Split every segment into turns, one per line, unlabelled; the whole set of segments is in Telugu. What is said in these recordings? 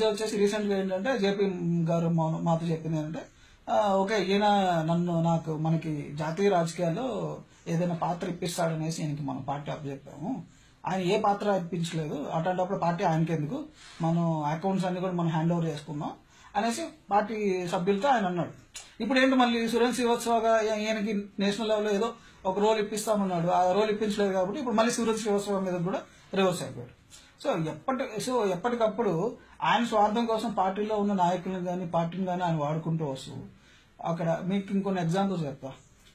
వచ్చేసి రీసెంట్ గా ఏంటంటే జేపీ గారు మాతో చెప్పింది ఏంటంటే ఓకే ఈయన నాకు మనకి జాతీయ రాజకీయాల్లో ఏదైనా పాత్ర ఇప్పిస్తాడనేసి ఈయనకి మన పార్టీ అప్పచెప్పాము. ఆయన ఏ పాత్ర ఇప్పించలేదు, అట్లాంటప్పుడు పార్టీ ఆయనకెందుకు, మనం అకౌంట్స్ అన్ని కూడా మనం హ్యాండ్ ఓవర్ చేసుకుందాం అనేసి పార్టీ సభ్యులతో ఆయన అన్నాడు. ఇప్పుడు ఏంటి మళ్ళీ సురేంద్ర శ్రీవాత్సవగా ఈయనకి నేషనల్ లెవెల్లో ఏదో ఒక రోల్ ఇప్పిస్తామన్నాడు, ఆ రోల్ ఇప్పించలేదు కాబట్టి ఇప్పుడు మళ్ళీ సురేంద్ర శ్రీవాత్సవ మీద కూడా రివర్స్ అయిపోయాడు. సో ఎప్పటికప్పుడు ఆయన స్వార్థం కోసం పార్టీలో ఉన్న నాయకులను కానీ పార్టీని కానీ ఆయన వాడుకుంటూ వస్తూ అక్కడ మీకు ఇంకొన్ని ఎగ్జాంపుల్స్ చెప్తా.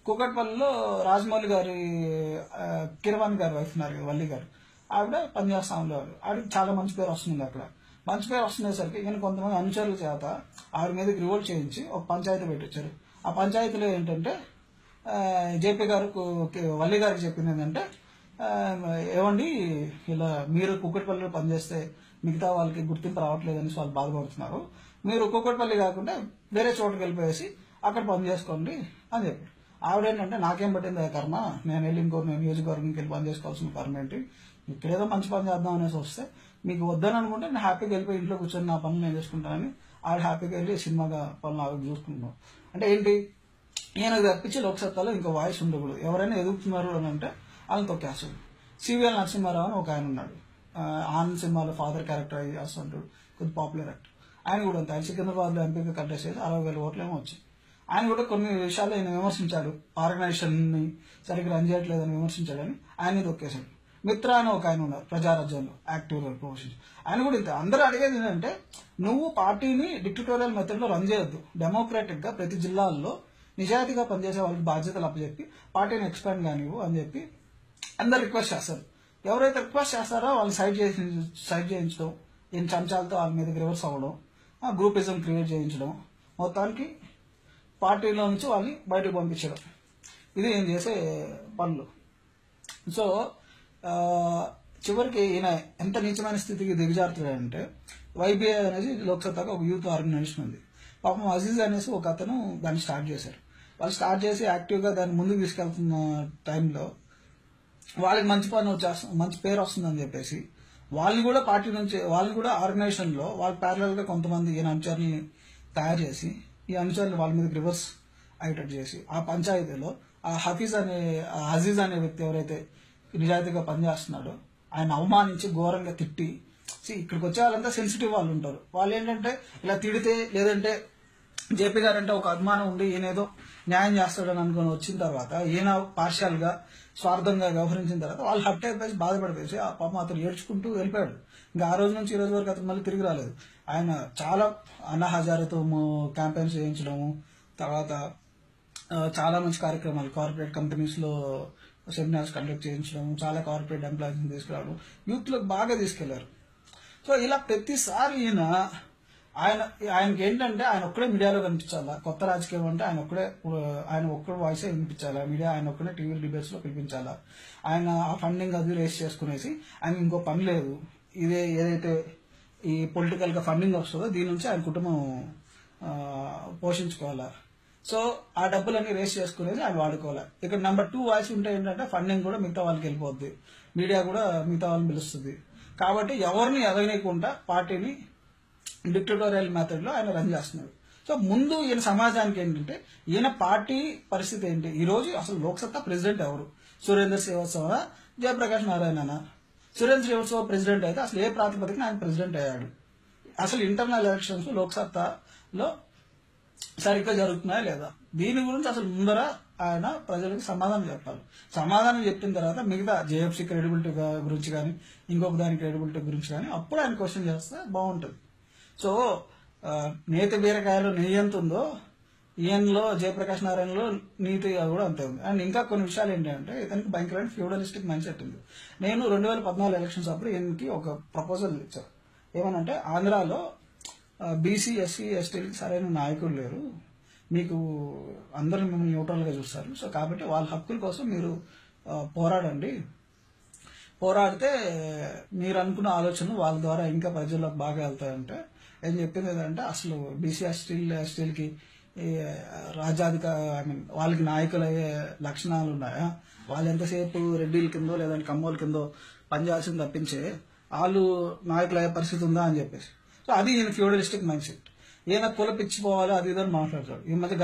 కూకట్పల్లిలో రాజమౌళి గారి కిరవాణి గారి వైఫ్ ఉన్నారు వల్లి గారు, ఆవిడ పనిచేస్తా ఉండేవారు. ఆవిడకి చాలా మంచి పేరు వస్తుంది. అక్కడ మంచి పేరు వస్తుండేసరికి ఈయన కొంతమంది అనుచరుల చేత ఆవిడ మీదకి రివోల్ట్ చేయించి ఒక పంచాయతీ పెట్టించారు. ఆ పంచాయతీలో ఏంటంటే జేపీ గారు వల్లి గారికి చెప్పింది ఏంటంటే, ఏమండి ఇలా మీరు కూకట్పల్లిలో పనిచేస్తే మిగతా వాళ్ళకి గుర్తింపు రావట్లేదు అనేసి వాళ్ళు బాధపడుతున్నారు, మీరు కూకట్పల్లి కాకుండా వేరే చోటుకి వెళ్ళిపోయేసి అక్కడ పని చేసుకోండి అని చెప్పి. ఆవిడేంటంటే నాకేం పట్టింది కర్మ, నేను వెళ్ళి ఇంకో నియోజకవర్గంకి వెళ్ళి పని చేసుకోవాల్సిన కర్మ ఏంటి, ఇక్కడేదో మంచి పని చేద్దాం అనేసి వస్తే మీకు వద్దని అనుకుంటే నేను హ్యాపీగా వెళ్ళిపోయి ఇంట్లో కూర్చొని నా పనులు నేను చేసుకుంటానని ఆవిడ హ్యాపీగా వెళ్ళి సినిమాగా పనులు ఆవిడ చూసుకుంటున్నాం. అంటే ఏంటి, ఈయనకు తప్పించి లోక్సత్తాలో ఇంకో వాయిస్ ఉండకూడదు. ఎవరైనా ఎదుగుతున్నారు అని అంటే వాళ్ళని తొక్కేస్తాడు. సివిఎల్ నరసింహారావు అని ఒక ఆయన ఉన్నాడు, ఆనంద్ సినిమాలో ఫాదర్ క్యారెక్టర్ చేస్తుంటాడు, కొద్ది పాపులర్ యాక్టర్. ఆయన కూడా అంతే, ఆయన సికింద్రాబాద్లో ఎంపీగా కంటెస్ట్ చేసి 60,000 ఓట్లేమో వచ్చాయి. ఆయన కూడా కొన్ని విషయాలు ఆయన విమర్శించాడు, ఆర్గనైజేషన్ ని సరిగ్గా రన్ చేయట్లేదని విమర్శించాడని ఆయన తొక్కేశాడు. మిత్ర అని ఒక ఆయన ఉన్నారు ప్రజారాజ్యంలో యాక్టివ్ గా ప్రమోషన్, ఆయన కూడా ఇంతే. అందరూ అడిగేది ఏంటంటే నువ్వు పార్టీని డిక్టటోరియల్ మెథడ్ లో రన్ చేయొద్దు, డెమోక్రాటిక్ గా ప్రతి జిల్లాల్లో నిజాయితీగా పనిచేసే వాళ్ళకి బాధ్యతలు అప్పచెప్పి పార్టీని ఎక్స్పాండ్ కానివ్వు అని చెప్పి అందరు రిక్వెస్ట్ చేస్తారు. ఎవరైతే రిక్వెస్ట్ చేస్తారో వాళ్ళు సైడ్ చేయించడం, ఈయన చంచాలతో వాళ్ళ మీద రివర్స్ అవ్వడం, గ్రూపిజం క్రియేట్ చేయించడం, మొత్తానికి పార్టీలో నుంచి వాళ్ళని బయటకు పంపించడం, ఇది ఏం చేసే పనులు. సో చివరికి ఈయన ఎంత నీచమైన స్థితికి దిగజారుతాడంటే, వైబీఐ అనేది లోక్సత్తాగా ఒక యూత్ ఆర్గనైజేషన్ ఉంది. పాపం అజీజ్ అనేసి ఒక అతను దాన్ని స్టార్ట్ చేశారు. వాళ్ళు స్టార్ట్ చేసి యాక్టివ్గా దాన్ని ముందుకు తీసుకెళ్తున్న టైంలో వాళ్ళకి మంచి పేరు వస్తుందని చెప్పేసి వాళ్ళని కూడా పార్టీ నుంచి, వాళ్ళని కూడా ఆర్గనైజేషన్ లో వాళ్ళ ప్యారలల్ గా కొంతమంది ఈయన అనుచరుల్ని తయారు చేసి ఈ అనుచరులు వాళ్ళ మీద రివర్స్ అయ్యేటట్టు చేసి ఆ పంచాయతీలో ఆ అజీజ్ అనే వ్యక్తి ఎవరైతే నిజాయితీగా పనిచేస్తున్నాడో ఆయన అవమానించి ఘోరంగా తిట్టి, ఇక్కడికి వచ్చే వాళ్ళంతా సెన్సిటివ్ వాళ్ళు ఉంటారు. వాళ్ళు ఏంటంటే ఇలా తిడితే లేదంటే జేపీ గారు అంటే ఒక అభిమానం ఉండి ఈయనేదో న్యాయం చేస్తాడని అనుకుని వచ్చిన తర్వాత ఈయన పార్షియల్ గా స్వార్థంగా వ్యవహరించిన తర్వాత వాళ్ళు హట్ అయిపోయి బాధపడిపోయి ఆ పాపం అతను ఏడ్చుకుంటూ వెళ్ళిపోయాడు. ఇంకా ఆ రోజు నుంచి ఈ రోజు వరకు అతను మళ్ళీ తిరిగి రాలేదు. ఆయన చాలా అన్నా హజారేతో క్యాంపెయిన్స్ చేయించడము, తర్వాత చాలా మంచి కార్యక్రమాలు కార్పొరేట్ కంపెనీస్ లో సెమినార్స్ కండక్ట్ చేయించడం, చాలా కార్పొరేట్ ఎంప్లాయీస్ తీసుకురావడం, యూత్ లో బాగా తీసుకెళ్లారు. సో ఇలా ప్రతిసారి ఆయనకి ఏంటంటే ఆయన ఒక్కడే మీడియాలో కనిపించాలా, కొత్త రాజకీయం అంటే ఆయన ఒక్కడే వాయిస్ వినిపించాలా, మీడియా ఆయన ఒక్కడే టీవీ డిబేట్స్ లో పిలిపించాలా, ఆయన ఆ ఫండింగ్ అది రేస్ చేసుకునేసి ఆయన ఇంకో పని లేదు, ఏదైతే ఈ పొలిటికల్ గా ఫండింగ్ వస్తుందో దీని నుంచి ఆయన కుటుంబం పోషించుకోవాలా. సో ఆ డబ్బులన్నీ రేస్ చేసుకునేది ఆయన వాడుకోవాలి. ఇక్కడ నెంబర్ 2 వాయిస్ ఉంటే ఏంటంటే ఫండింగ్ కూడా మిగతా వాళ్ళకి వెళ్ళిపోద్ది, మీడియా కూడా మిగతా వాళ్ళని పిలుస్తుంది. కాబట్టి ఎవరిని ఎదగనీయకుండా పార్టీని డిక్టటోరియల్ మెథడ్ లో ఆయన రన్ చేస్తున్నాడు. సో ముందు ఈయన సమాజానికి ఏంటంటే ఈయన పార్టీ పరిస్థితి ఏంటి, ఈ రోజు అసలు లోక్సత్తా ప్రెసిడెంట్ ఎవరు, సురేంద్ర శ్రీవాత్సవ, జయప్రకాష్ నారాయణ. సురేంద్ర శ్రీవాత్సవ ప్రెసిడెంట్ అయితే అసలు ఏ ప్రాతిపదికన ఆయన ప్రెసిడెంట్ అయ్యాడు, అసలు ఇంటర్నల్ ఎలక్షన్స్ లోక్సత్తాలో సరిగ్గా జరుగుతున్నాయా లేదా, దీని గురించి అసలు ముందర ఆయన ప్రజలకు సమాధానం చెప్పాలి. సమాధానం చెప్పిన తర్వాత మిగతా జేఎఫ్సీ క్రెడిబిలిటీ గురించి కానీ ఇంకొక దాని క్రెడిబిలిటీ గురించి కానీ అప్పుడు ఆయన క్వశ్చన్ చేస్తే బాగుంటుంది. సో నేతి బీరకాయలో నెయ్యి ఎంత ఉందో ఈయనలో జయప్రకాష్ నారాయణలో నీతి కూడా అంతే ఉంది. అండ్ ఇంకా కొన్ని విషయాలు ఏంటంటే ఇతనికి భయంకరమైన ఫ్యూడలిస్టిక్ మైండ్ సెట్ ఉంది. నేను 2014 ఎలక్షన్స్ అప్పుడు ఈయనకి ఒక ప్రపోజల్ ఇచ్చాను, ఏమనంటే ఆంధ్రాలో బీసీ ఎస్సీ ఎస్టీలకి సరైన నాయకులు లేరు, మీకు అందరూ మిమ్మల్ని న్యూట్రల్ గా చూస్తారు, సో కాబట్టి వాళ్ళ హక్కుల కోసం మీరు పోరాడండి, పోరాడితే మీరు అనుకున్న ఆలోచనలు వాళ్ళ ద్వారా ఇంకా ప్రజల్లోకి బాగా వెళ్తాయంటే ఏం చెప్పింది ఏంటంటే అసలు బీసీ ఎస్టీలకి వాళ్ళకి నాయకులు అయ్యే లక్షణాలు ఉన్నాయా, వాళ్ళు ఎంతసేపు రెడ్డిల కిందో లేదంటే కమ్మోల కిందో పనిచేయాల్సింది తప్పించే వాళ్ళు నాయకులు అయ్యే పరిస్థితి ఉందా అని చెప్పేసి. సో అది ఈయన ఫ్యూడలిస్టిక్ మైండ్ సెట్. ఈయన కుల పిచ్చిపోవాలి అది ఇదని మాట్లాడతాడు. ఈ మధ్య